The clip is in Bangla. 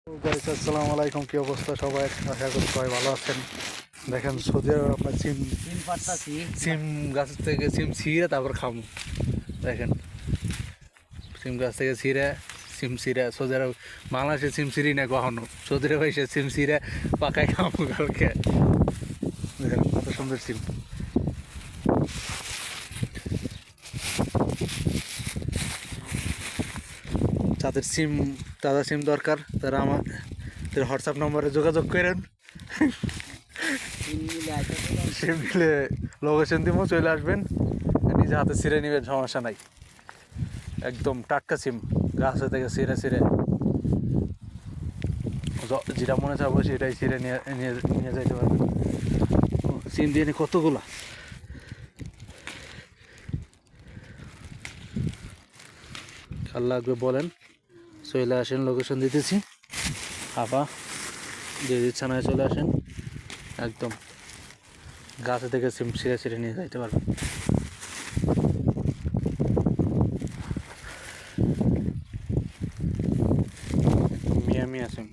গাইস আসসালামু আলাইকুম, কি অবস্থা সবাই? আশা করি সবাই ভালো আছেন। দেখেন সৌদি আরব আপনার সিম সিম পাড়তাছি। সিম গাছ থেকে সিম ছিঁড়ে তারপর খামু। দেখেন সিম গাছ থেকে সিম ছিঁড়ে সৌদি আরব, বাংলাদেশে সিম ছিঁড়ি না কখনো, সৌদি আরব এসে সিম ছিঁড়ে পাকায় খামু কালকে। দেখেন কত সুন্দর সিম। যাদের সিম তাদের সিম দরকার তারা আমাদের হোয়াটসঅ্যাপ নম্বরে যোগাযোগ করেন। সিম মিলে আইতাছে না। সিম মিলে লোকেশন দিব, চলে আসবেন, নিজে হাতে ছিঁড়ে নেবেন, সমস্যা নাই। একদম টাটকা সিম, গাছ থেকে ছিঁড়ে ছিঁড়ে যেটা মনে চাবো সেটাই ছিঁড়ে নিয়ে নিয়ে নিয়ে যাইতে পারবেন। সিম দিয়ে কতগুলা কার লাগবে বলেন, চলে আসেন, লোকেশন দিতেছি। আপা যে ইচ্ছানায় চলে আসেন, একদম গাছে থেকে সিম ছিঁড়ে ছিঁড়ে নিয়ে যাইতে পারবেন। মিয়া মিয়া সিম।